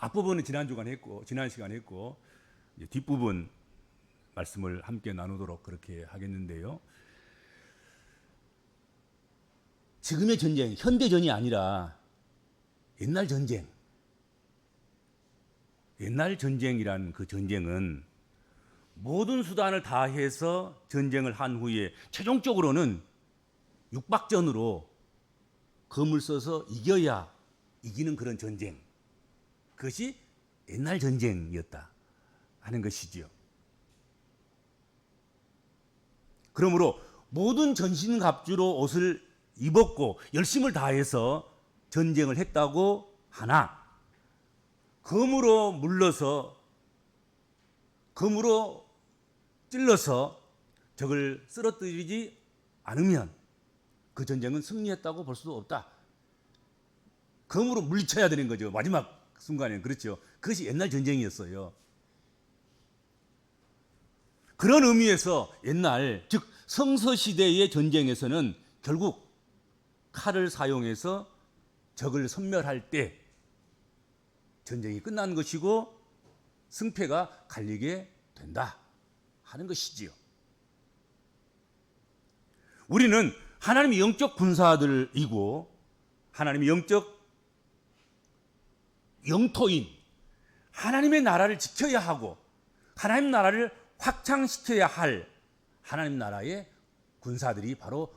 앞부분은 지난 시간에 했고 이제 뒷부분 말씀을 함께 나누도록 그렇게 하겠는데요. 지금의 전쟁, 현대전이 아니라 옛날 전쟁. 옛날 전쟁이란 그 전쟁은 모든 수단을 다해서 전쟁을 한 후에 최종적으로는 육박전으로 검을 써서 이겨야 이기는 그런 전쟁. 그것이 옛날 전쟁이었다 하는 것이지요. 그러므로 모든 전신갑주로 옷을 입었고 열심을 다해서 전쟁을 했다고 하나 검으로 물러서 검으로 찔러서 적을 쓰러뜨리지 않으면 그 전쟁은 승리했다고 볼 수도 없다. 검으로 물리쳐야 되는 거죠. 마지막 순간에는. 그렇죠. 그것이 옛날 전쟁이었어요. 그런 의미에서 옛날 즉 성서시대의 전쟁에서는 결국 칼을 사용해서 적을 섬멸할 때 전쟁이 끝난 것이고 승패가 갈리게 된다 하는 것이지요. 우리는 하나님의 영적 군사들이고 하나님의 영적 영토인 하나님의 나라를 지켜야 하고 하나님 나라를 확장시켜야 할 하나님 나라의 군사들이 바로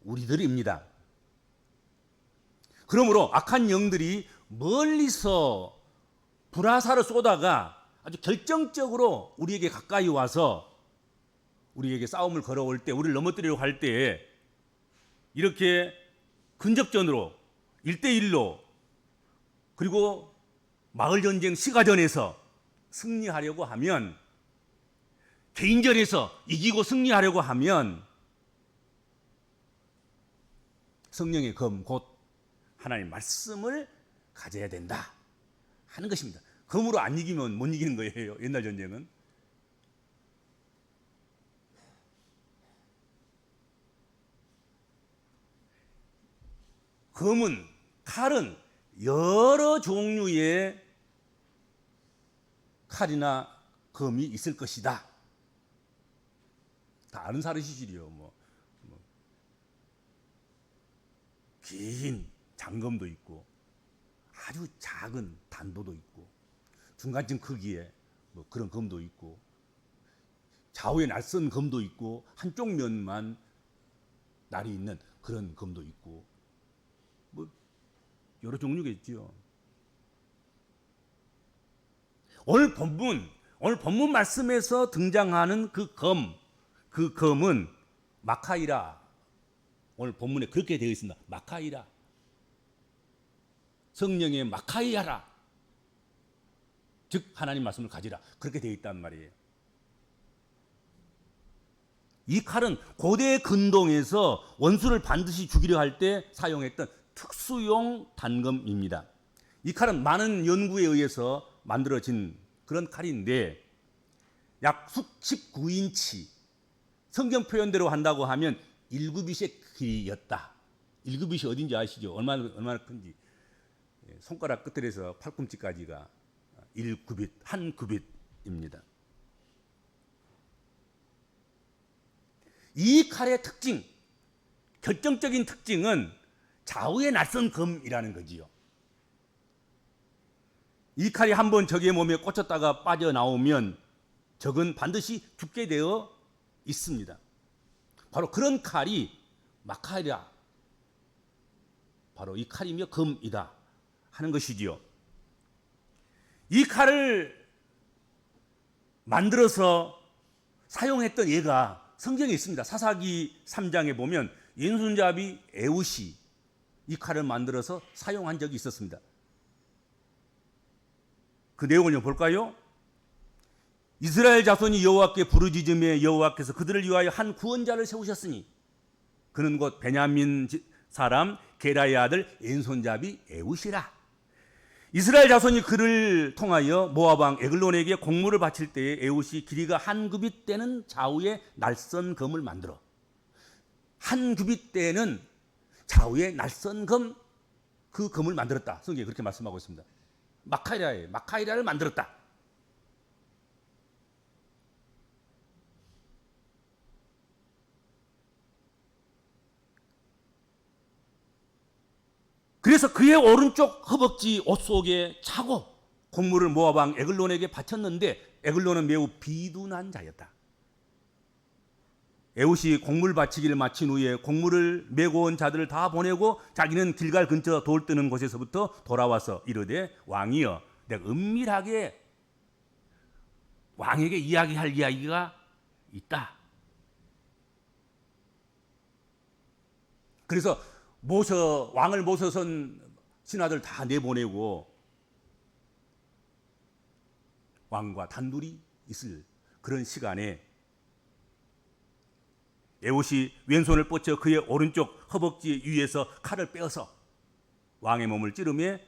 우리들입니다. 그러므로 악한 영들이 멀리서 불화살을 쏘다가 아주 결정적으로 우리에게 가까이 와서 우리에게 싸움을 걸어올 때, 우리를 넘어뜨리려고 할 때 이렇게 근접전으로 1대1로 그리고 마을전쟁 시가전에서 승리하려고 하면, 개인전에서 이기고 승리하려고 하면 성령의 검, 곧 하나님의 말씀을 가져야 된다 하는 것입니다. 검으로 안 이기면 못 이기는 거예요. 옛날 전쟁은. 검은, 칼은 여러 종류의 칼이나 검이 있을 것이다. 다 아는 사실이요. 긴 장검도 있고 아주 작은 단도도 있고 중간쯤 크기의 그런 검도 있고 좌우에 날선 검도 있고 한쪽 면만 날이 있는 그런 검도 있고 여러 종류겠지요. 오늘 본문 말씀에서 등장하는 그 검은 마카이라. 오늘 본문에 그렇게 되어 있습니다. 마카이라. 성령의 마카이아라. 즉 하나님 말씀을 가지라. 그렇게 되어 있단 말이에요. 이 칼은 고대 근동에서 원수를 반드시 죽이려 할 때 사용했던 특수용 단검입니다. 이 칼은 많은 연구에 의해서 만들어진 그런 칼인데 약 19인치, 성경 표현대로 한다고 하면 1규빗의 길이였다. 1규빗이 어딘지 아시죠? 얼마나 큰지. 손가락 끝에서 팔꿈치까지가 1규빗, 한 규빗입니다. 이 칼의 특징, 결정적인 특징은 좌우의 낯선 검이라는 거지요. 이 칼이 한번 적의 몸에 꽂혔다가 빠져나오면 적은 반드시 죽게 되어 있습니다. 바로 그런 칼이 마카이라, 바로 이 칼이며 검이다 하는 것이지요. 이 칼을 만들어서 사용했던 예가 성경에 있습니다. 사사기 3장에 보면 왼손잡이 에웃이 이 칼을 만들어서 사용한 적이 있었습니다. 그 내용을 좀 볼까요? 이스라엘 자손이 여호와께 부르짖음에 여호와께서 그들을 위하여 한 구원자를 세우셨으니 그는 곧 베냐민 사람 게라의 아들 왼손잡이 에웃이라. 이스라엘 자손이 그를 통하여 모압 왕 에글론에게 공물을 바칠 때에 에웃이 길이가 한 규빗 되는 좌우의 날선 검을 만들어, 한 규빗 되는 좌우의 날선 검, 그 검을 만들었다. 성경에 그렇게 말씀하고 있습니다. 마카이라예요. 마카이라를 만들었다. 그래서 그의 오른쪽 허벅지 옷 속에 차고 곡물을 모압 왕 에글론에게 바쳤는데 에글론은 매우 비둔한 자였다. 에훗이 곡물 바치기를 마친 후에 곡물을 메고 온 자들을 다 보내고 자기는 길갈 근처 돌 뜨는 곳에서부터 돌아와서 이르되 왕이여 내가 은밀하게 왕에게 이야기할 이야기가 있다. 그래서 왕을 모셔선 신하들 다 내보내고 왕과 단둘이 있을 그런 시간에 에훗이 왼손을 뻗쳐 그의 오른쪽 허벅지 위에서 칼을 빼어서 왕의 몸을 찌르며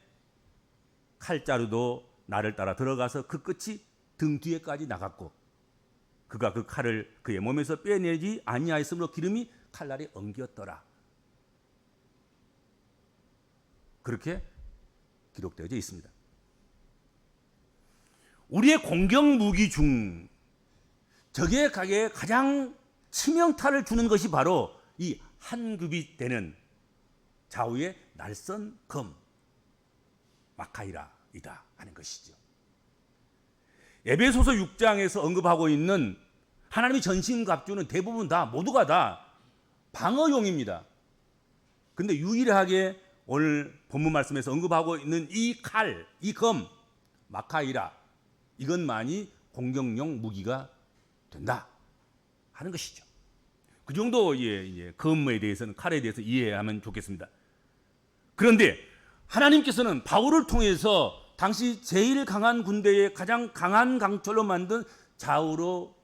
칼자루도 나를 따라 들어가서 그 끝이 등 뒤에까지 나갔고 그가 그 칼을 그의 몸에서 빼내지 아니하였으므로 기름이 칼날에 엉겼더라. 그렇게 기록되어져 있습니다. 우리의 공격 무기 중 적의 각에 가장 치명타를 주는 것이 바로 이 한 급이 되는 좌우의 날선 검 마카이라이다 하는 것이죠. 에베소서 6장에서 언급하고 있는 하나님의 전신갑주는 대부분 모두가 다 방어용입니다. 그런데 유일하게 오늘 본문 말씀에서 언급하고 있는 이 칼, 이 검, 마카이라 이것만이 공격용 무기가 된다 하는 것이죠. 그 정도의 검에 대해서는 칼에 대해서 이해하면 좋겠습니다. 그런데 하나님께서는 바울을 통해서 당시 제일 강한 군대의 가장 강한 강철로 만든 좌우로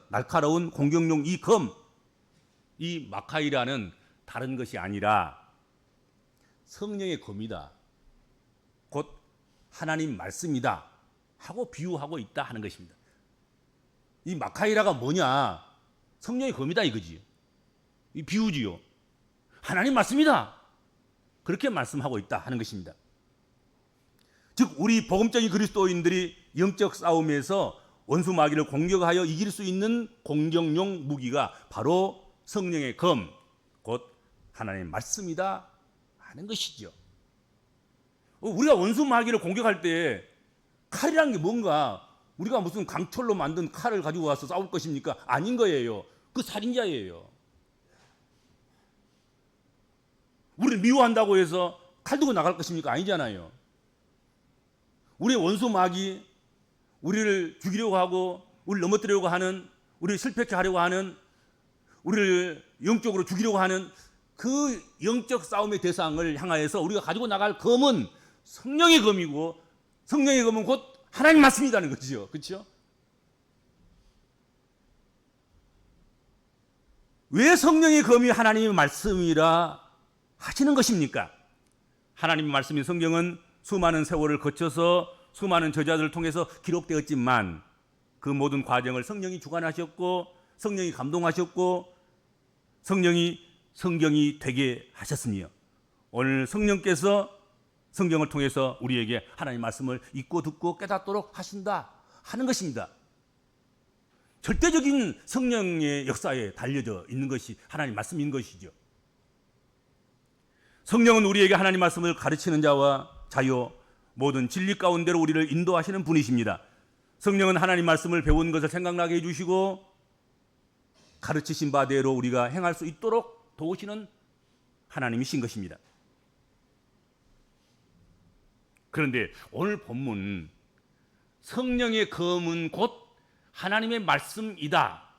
날카로운 공격용 이 검, 이 마카이라는 다른 것이 아니라 성령의 검이다. 곧 하나님 말씀이다. 하고 비유하고 있다 하는 것입니다. 이 마카이라가 뭐냐? 성령의 검이다 이거지. 이 비유지요. 하나님 말씀이다. 그렇게 말씀하고 있다 하는 것입니다. 즉 우리 복음적인 그리스도인들이 영적 싸움에서 원수 마귀를 공격하여 이길 수 있는 공격용 무기가 바로 성령의 검, 곧 하나님의 말씀이다 하는 것이죠. 우리가 원수 마귀를 공격할 때 칼이라는 게 뭔가 우리가 무슨 강철로 만든 칼을 가지고 와서 싸울 것입니까? 아닌 거예요. 그 살인자예요. 우리를 미워한다고 해서 칼 들고 나갈 것입니까? 아니잖아요. 우리의 원수 마귀, 우리를 죽이려고 하고 우리를 넘어뜨리려고 하는, 우리를 실패케 하려고 하는, 우리를 영적으로 죽이려고 하는 그 영적 싸움의 대상을 향하여서 우리가 가지고 나갈 검은 성령의 검이고, 성령의 검은 곧 하나님 말씀이라는 거죠. 그렇죠? 왜 성령의 검이 하나님의 말씀이라 하시는 것입니까? 하나님의 말씀인 성경은 수많은 세월을 거쳐서 수많은 저자들을 통해서 기록되었지만 그 모든 과정을 성령이 주관하셨고 성령이 감동하셨고 성경이 되게 하셨으며 오늘 성령께서 성경을 통해서 우리에게 하나님의 말씀을 읽고 듣고 깨닫도록 하신다 하는 것입니다. 절대적인 성령의 역사에 달려져 있는 것이 하나님 말씀인 것이죠. 성령은 우리에게 하나님 말씀을 가르치는 자와 자요 모든 진리 가운데로 우리를 인도하시는 분이십니다. 성령은 하나님 말씀을 배운 것을 생각나게 해주시고 가르치신 바대로 우리가 행할 수 있도록 도우시는 하나님이신 것입니다. 그런데 오늘 본문 성령의 검은 곧 하나님의 말씀이다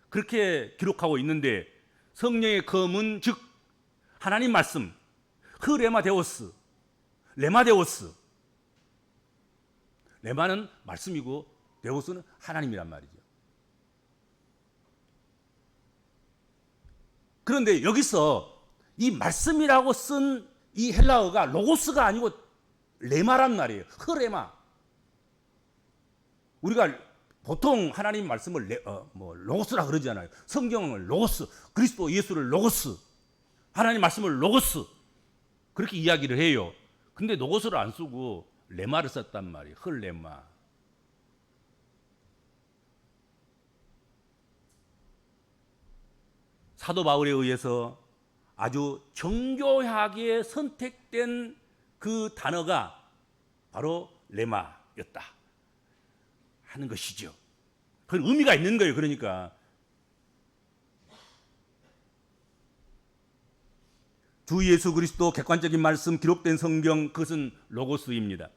그렇게 기록하고 있는데 성령의 검은 즉 하나님 말씀 흐레마데오스 레마데오스 레마는 말씀이고 데오스는 하나님이란 말이죠. 그런데 여기서 이 말씀이라고 쓴 이 헬라어가 로고스가 아니고 레마란 말이에요. 흐레마. 우리가 보통 하나님 말씀을 로고스라 그러잖아요. 성경을 로고스, 그리스도 예수를 로고스, 하나님 말씀을 로고스 그렇게 이야기를 해요. 근데 노고스를 안 쓰고 레마를 썼단 말이에요. 헐레마. 사도 바울에 의해서 아주 정교하게 선택된 그 단어가 바로 레마였다 하는 것이죠. 그건 의미가 있는 거예요. 그러니까 주 예수 그리스도 객관적인 말씀 기록된 성경, 그것은 로고스입니다.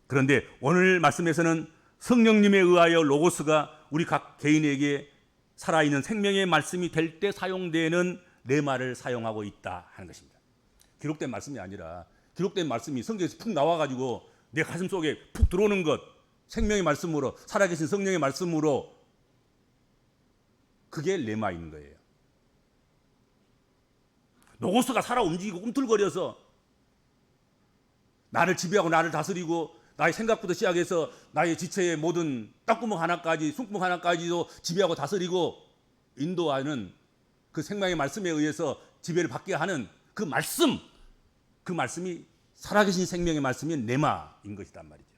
그런데 오늘 말씀에서는 성령님에 의하여 로고스가 우리 각 개인에게 살아있는 생명의 말씀이 될 때 사용되는 레마를 사용하고 있다 하는 것입니다. 기록된 말씀이 아니라 기록된 말씀이 성경에서 푹 나와가지고 내 가슴 속에 푹 들어오는 것, 생명의 말씀으로, 살아계신 성령의 말씀으로, 그게 레마인 거예요. 로고스가 살아 움직이고 꿈틀거려서 나를 지배하고 나를 다스리고 나의 생각부터 시작해서 나의 지체의 모든 땅구멍 하나까지, 숨구멍 하나까지도 지배하고 다스리고 인도하는 그 생명의 말씀에 의해서 지배를 받게 하는 그 말씀, 그 말씀이 살아계신 생명의 말씀이 레마인 것이란 말이죠.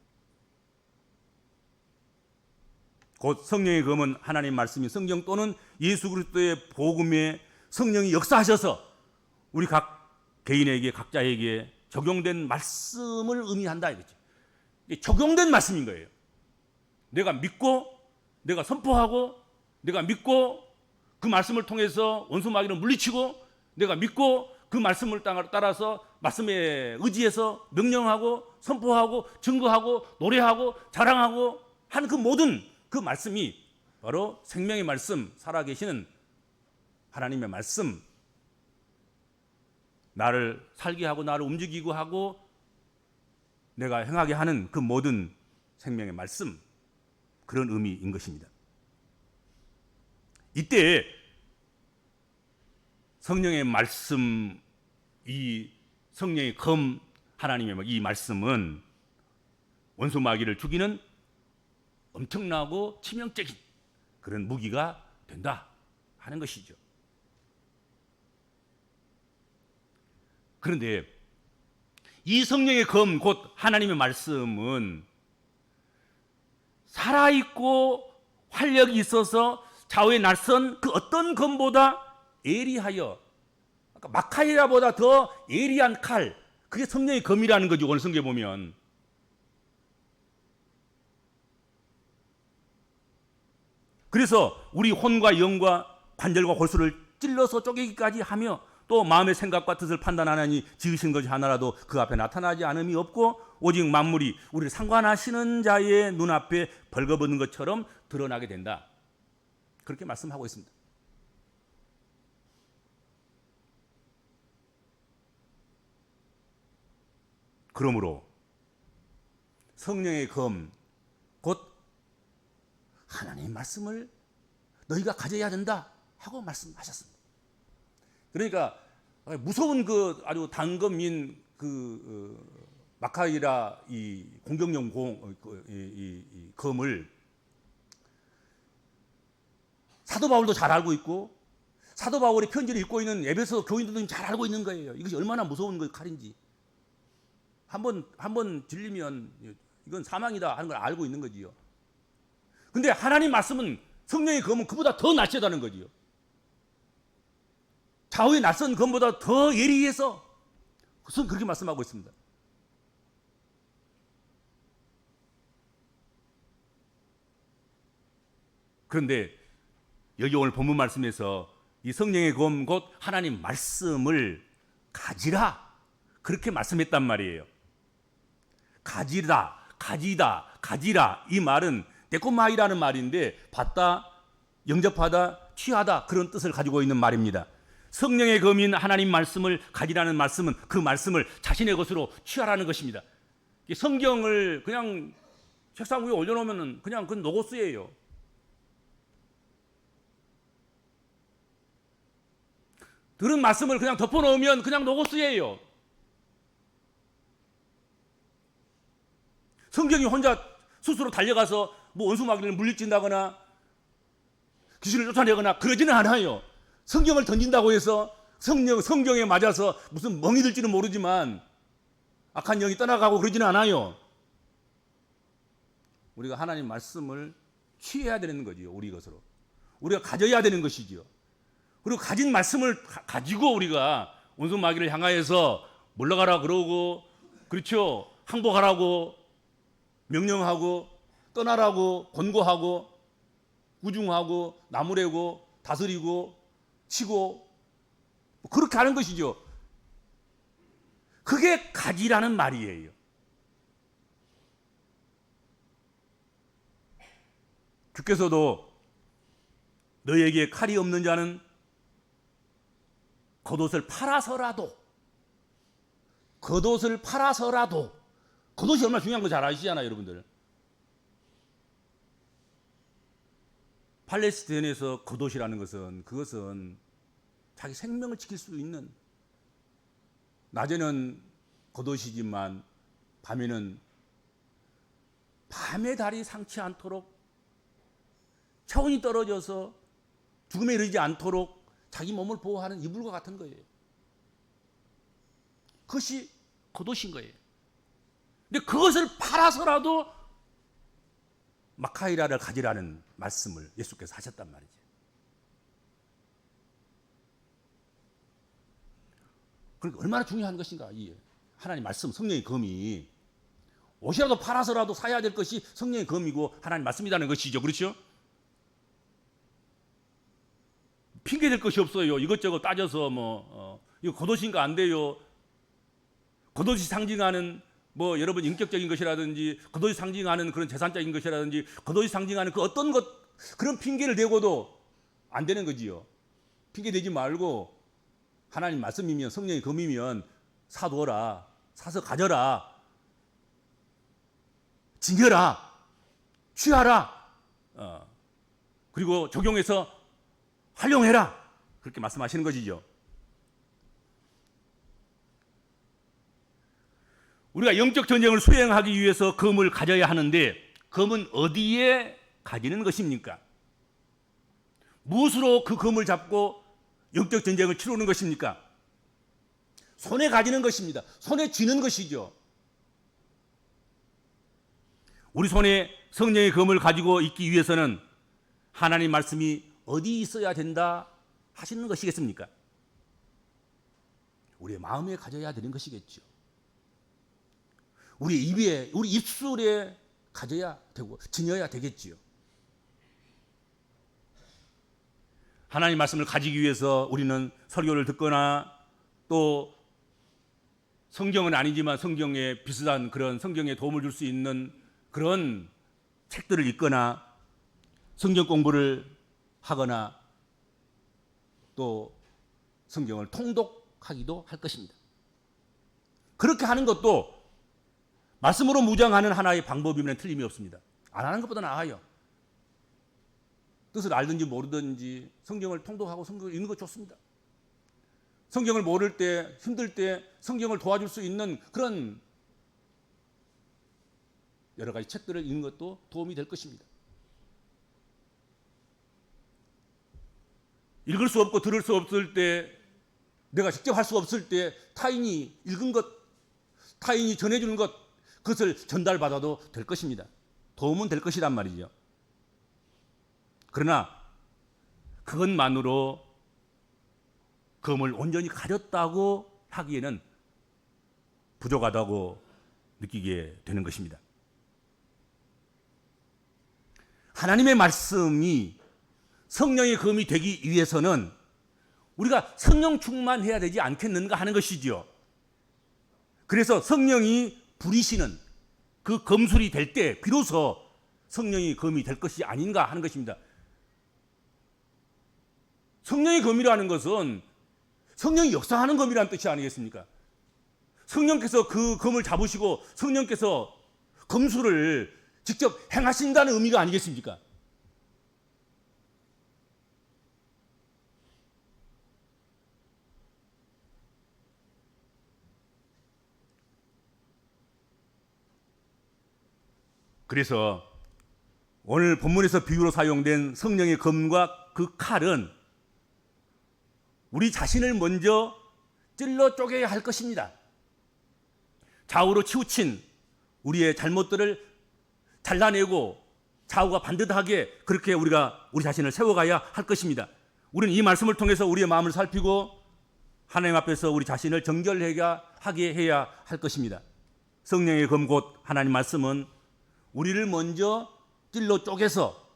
곧 성령의 검은 하나님 말씀이 성경 또는 예수 그리스도의 복음에 성령이 역사하셔서 우리 각 개인에게, 각자에게 적용된 말씀을 의미한다 이거죠. 적용된 말씀인 거예요. 내가 믿고, 내가 선포하고, 내가 믿고 그 말씀을 통해서 원수 마귀를 물리치고, 내가 믿고 그 말씀을 따라서 말씀에 의지해서 명령하고 선포하고 증거하고 노래하고 자랑하고 하는 그 모든 그 말씀이 바로 생명의 말씀, 살아계시는 하나님의 말씀, 나를 살게 하고 나를 움직이고 하고 내가 행하게 하는 그 모든 생명의 말씀, 그런 의미인 것입니다. 이때 성령의 말씀, 이 성령의 검, 하나님의 이 말씀은 원수 마귀를 죽이는 엄청나고 치명적인 그런 무기가 된다 하는 것이죠. 그런데 이 성령의 검, 곧 하나님의 말씀은 살아있고 활력이 있어서 좌우에 날선 그 어떤 검보다 예리하여, 아까 마카이라보다 더 예리한 칼, 그게 성령의 검이라는 거죠. 오늘 성경에 보면. 그래서 우리 혼과 영과 관절과 골수를 찔러서 쪼개기까지 하며 또 마음의 생각과 뜻을 판단하나니 지으신 것이 하나라도 그 앞에 나타나지 않음이 없고 오직 만물이 우리를 상관하시는 자의 눈앞에 벌거벗는 것처럼 드러나게 된다. 그렇게 말씀하고 있습니다. 그러므로 성령의 검, 곧 하나님의 말씀을 너희가 가져야 된다 하고 말씀하셨습니다. 그러니까 무서운 그 아주 단검인 그 마카이라 이 공격용 이 검을 사도 바울도 잘 알고 있고 사도 바울의 편지를 읽고 있는 에베소 교인들도 잘 알고 있는 거예요. 이것이 얼마나 무서운 그 칼인지. 한번 들리면 이건 사망이다 하는 걸 알고 있는 거지요. 근데 하나님 말씀은 성령의 검은 그보다 더 낫다는 거지요. 좌우의 낯선 검보다 더 예리해서 그렇게 말씀하고 있습니다. 그런데 여기 오늘 본문 말씀에서 이 성령의 검, 곧 하나님 말씀을 가지라 그렇게 말씀했단 말이에요. 가지라, 가지라 이 말은 데코마이라는 말인데 받다, 영접하다, 취하다 그런 뜻을 가지고 있는 말입니다. 성령의 검인 하나님 말씀을 가지라는 말씀은 그 말씀을 자신의 것으로 취하라는 것입니다. 성경을 그냥 책상 위에 올려놓으면 그냥 그건 노고스예요. 들은 말씀을 그냥 덮어놓으면 그냥 노고스예요. 성경이 혼자 스스로 달려가서 뭐 원수 마귀를 물리친다거나 귀신을 쫓아내거나 그러지는 않아요. 성경을 던진다고 해서 성경에 맞아서 무슨 멍이 들지는 모르지만 악한 영이 떠나가고 그러지는 않아요. 우리가 하나님 말씀을 취해야 되는 거지요. 우리 것으로. 우리가 가져야 되는 것이지요. 그리고 가진 말씀을 가지고 우리가 원수마귀를 향하여서 물러가라 그러고, 그렇죠, 항복하라고 명령하고, 떠나라고 권고하고, 구중하고, 나무래고, 다스리고, 치고, 그렇게 하는 것이죠. 그게 가지라는 말이에요. 주께서도 너에게 칼이 없는 자는 겉옷을 팔아서라도, 겉옷이 얼마나 중요한 거 잘 아시잖아요, 여러분들. 팔레스타인에서 겉옷이라는 것은, 그것은 자기 생명을 지킬 수 있는, 낮에는 겉옷이지만 밤에는 밤의 달이 상치 않도록 차원이 떨어져서 죽음에 이르지 않도록 자기 몸을 보호하는 이불과 같은 거예요. 그것이 겉옷인 거예요. 근데 그것을 팔아서라도 마카이라를 가지라는 말씀을 예수께서 하셨단 말이죠. 그러니까 얼마나 중요한 것인가, 이 하나님 말씀, 성령의 검이. 옷이라도 팔아서라도 사야 될 것이 성령의 검이고 하나님 말씀이라는 것이죠. 그렇죠? 핑계 댈 것이 없어요. 이것저것 따져서 이거 겉옷인가 안 돼요. 겉옷이 상징하는 여러분 인격적인 것이라든지, 겉옷이 상징하는 그런 재산적인 것이라든지, 겉옷이 상징하는 그 어떤 것, 그런 핑계를 대고도 안 되는 거지요. 핑계 대지 말고 하나님 말씀이면, 성령의 검이면 사두어라, 사서 가져라, 징여라, 취하라, 그리고 적용해서 활용해라, 그렇게 말씀하시는 것이죠. 우리가 영적 전쟁을 수행하기 위해서 검을 가져야 하는데, 검은 어디에 가지는 것입니까? 무엇으로 그 검을 잡고 영적 전쟁을 치르는 것입니까? 손에 가지는 것입니다. 손에 쥐는 것이죠. 우리 손에 성령의 검을 가지고 있기 위해서는 하나님 말씀이 어디 있어야 된다 하시는 것이겠습니까? 우리의 마음에 가져야 되는 것이겠죠. 우리 입에, 우리 입술에 가져야 되고 지녀야 되겠지요. 하나님 말씀을 가지기 위해서 우리는 설교를 듣거나, 또 성경은 아니지만 성경에 비슷한 그런 성경에 도움을 줄 수 있는 그런 책들을 읽거나, 성경 공부를 하거나, 또 성경을 통독하기도 할 것입니다. 그렇게 하는 것도 말씀으로 무장하는 하나의 방법이면 틀림이 없습니다. 안 하는 것보다 나아요. 뜻을 알든지 모르든지 성경을 통독하고 성경을 읽는 것 좋습니다. 성경을 모를 때, 힘들 때 성경을 도와줄 수 있는 그런 여러 가지 책들을 읽는 것도 도움이 될 것입니다. 읽을 수 없고 들을 수 없을 때, 내가 직접 할 수 없을 때 타인이 읽은 것, 타인이 전해주는 것, 그것을 전달받아도 될 것입니다. 도움은 될 것이란 말이죠. 그러나 그것만으로 검을 온전히 가렸다고 하기에는 부족하다고 느끼게 되는 것입니다. 하나님의 말씀이 성령의 검이 되기 위해서는 우리가 성령 충만해야 되지 않겠는가 하는 것이지요. 그래서 성령이 부리시는 그 검술이 될 때 비로소 성령의 검이 될 것이 아닌가 하는 것입니다. 성령의 검이라는 것은 성령이 역사하는 검이라는 뜻이 아니겠습니까? 성령께서 그 검을 잡으시고 성령께서 검술을 직접 행하신다는 의미가 아니겠습니까? 그래서 오늘 본문에서 비유로 사용된 성령의 검과 그 칼은 우리 자신을 먼저 찔러 쪼개야 할 것입니다. 좌우로 치우친 우리의 잘못들을 잘라내고 좌우가 반듯하게 그렇게 우리가 우리 자신을 세워가야 할 것입니다. 우리는 이 말씀을 통해서 우리의 마음을 살피고 하나님 앞에서 우리 자신을 정결하게 해야 할 것입니다. 성령의 검 곧 하나님 말씀은 우리를 먼저 찔러 쪼개서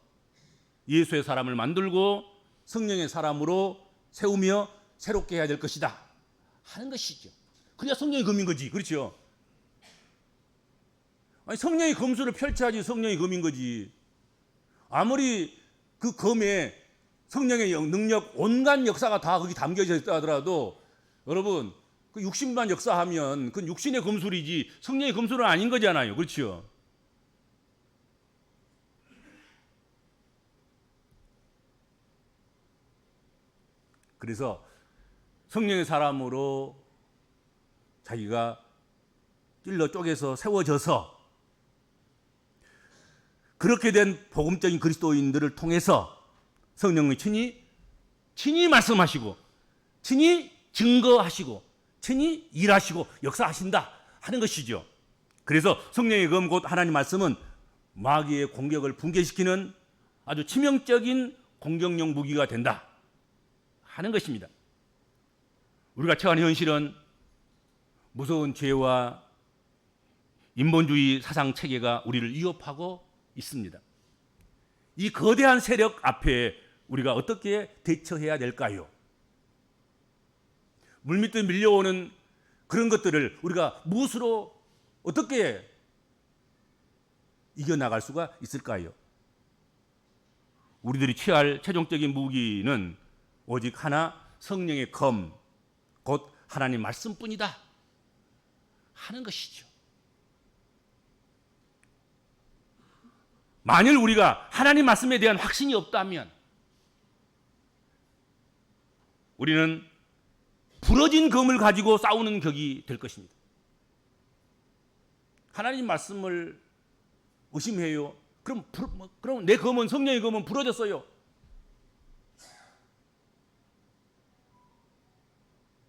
예수의 사람을 만들고 성령의 사람으로 세우며 새롭게 해야 될 것이다 하는 것이죠. 그래야 성령의 검인 거지. 그렇죠? 아니, 성령의 검수를 펼쳐야지 성령의 검인 거지. 아무리 그 검에 성령의 능력, 온갖 역사가 다 거기 담겨져 있다 하더라도 여러분, 그 육신만 역사하면 그건 육신의 검술이지 성령의 검술은 아닌 거잖아요. 그렇죠? 그래서 성령의 사람으로 자기가 찔러 쪼개서 세워져서 그렇게 된 복음적인 그리스도인들을 통해서 성령이 친히 말씀하시고 친히 증거하시고 친히 일하시고 역사하신다 하는 것이죠. 그래서 성령의 검 곧 하나님 말씀은 마귀의 공격을 붕괴시키는 아주 치명적인 공격용 무기가 된다 하는 것입니다. 우리가 처한 현실은 무서운 죄와 인본주의 사상 체계가 우리를 위협하고 있습니다. 이 거대한 세력 앞에 우리가 어떻게 대처해야 될까요? 물밑에 밀려오는 그런 것들을 우리가 무엇으로 어떻게 이겨나갈 수가 있을까요? 우리들이 취할 최종적인 무기는 오직 하나, 성령의 검, 곧 하나님 말씀뿐이다 하는 것이죠. 만일 우리가 하나님 말씀에 대한 확신이 없다면 우리는 부러진 검을 가지고 싸우는 격이 될 것입니다. 하나님 말씀을 의심해요. 그럼 내 검은, 성령의 검은 부러졌어요.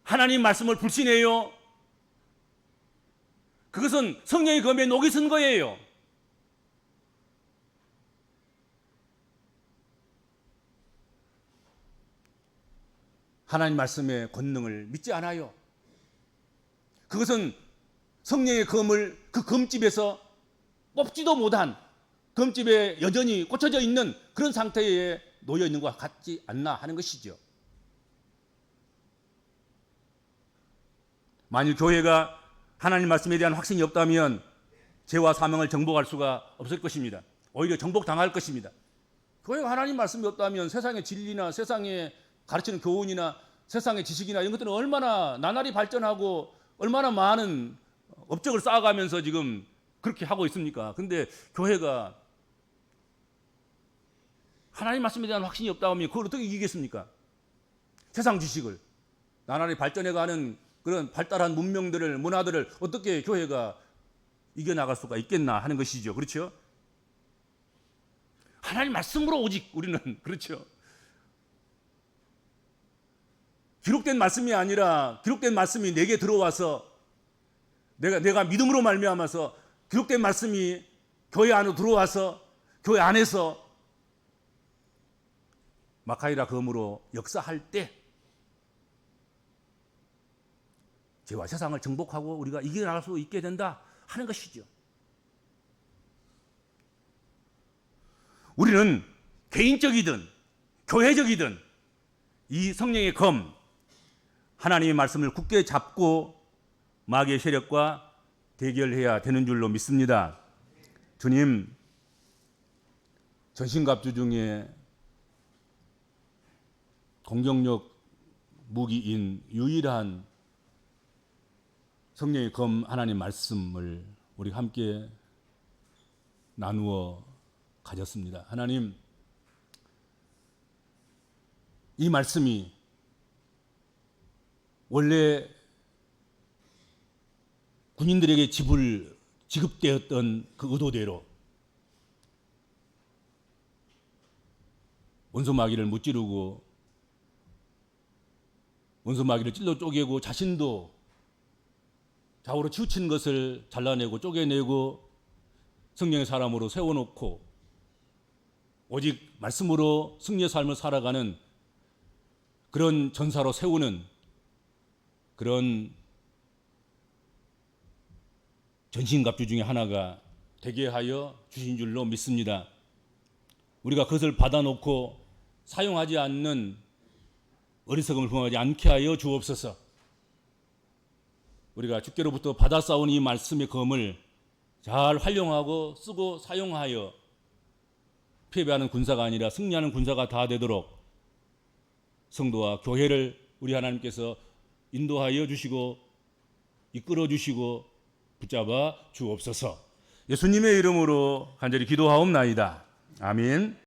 하나님 말씀을 불신해요. 그것은 성령의 검에 녹이 쓴 거예요. 하나님 말씀의 권능을 믿지 않아요. 그것은 성령의 검을 그 검집에서 뽑지도 못한 검집에 여전히 꽂혀져 있는 그런 상태에 놓여 있는 것 같지 않나 하는 것이죠. 만일 교회가 하나님 말씀에 대한 확신이 없다면 죄와 사명을 정복할 수가 없을 것입니다. 오히려 정복당할 것입니다. 교회가 하나님 말씀이 없다면 세상의 진리나 세상의 가르치는 교훈이나 세상의 지식이나 이런 것들은 얼마나 나날이 발전하고 얼마나 많은 업적을 쌓아가면서 지금 그렇게 하고 있습니까? 근데 교회가 하나님 말씀에 대한 확신이 없다 하면 그걸 어떻게 이기겠습니까? 세상 지식을 나날이 발전해가는 그런 발달한 문명들을, 문화들을 어떻게 교회가 이겨나갈 수가 있겠나 하는 것이죠. 그렇죠? 하나님 말씀으로 오직 우리는 그렇죠. 기록된 말씀이 아니라 기록된 말씀이 내게 들어와서 내가 믿음으로 말미암아서 기록된 말씀이 교회 안으로 들어와서 교회 안에서 마카이라 검으로 역사할 때 죄와 세상을 정복하고 우리가 이겨나갈 수 있게 된다 하는 것이죠. 우리는 개인적이든 교회적이든 이 성령의 검, 하나님의 말씀을 굳게 잡고 마귀의 세력과 대결해야 되는 줄로 믿습니다. 주님, 전신갑주 중에 공격력 무기인 유일한 성령의 검 하나님 말씀을 우리 함께 나누어 가졌습니다. 하나님, 이 말씀이 원래 군인들에게 지급되었던 그 의도대로 원수 마귀를 무찌르고 원수마귀를 찔러 쪼개고 자신도 좌우로 치우치는 것을 잘라내고 쪼개내고 성령의 사람으로 세워놓고 오직 말씀으로 승리의 삶을 살아가는 그런 전사로 세우는 그런 전신갑주 중에 하나가 되게 하여 주신 줄로 믿습니다. 우리가 그것을 받아놓고 사용하지 않는 어리석음을 범하지 않게 하여 주옵소서. 우리가 주께로부터 받아 싸운 이 말씀의 검을 잘 활용하고 쓰고 사용하여 패배하는 군사가 아니라 승리하는 군사가 다 되도록 성도와 교회를 우리 하나님께서 인도하여 주시고 이끌어 주시고 붙잡아 주옵소서. 예수님의 이름으로 간절히 기도하옵나이다. 아멘.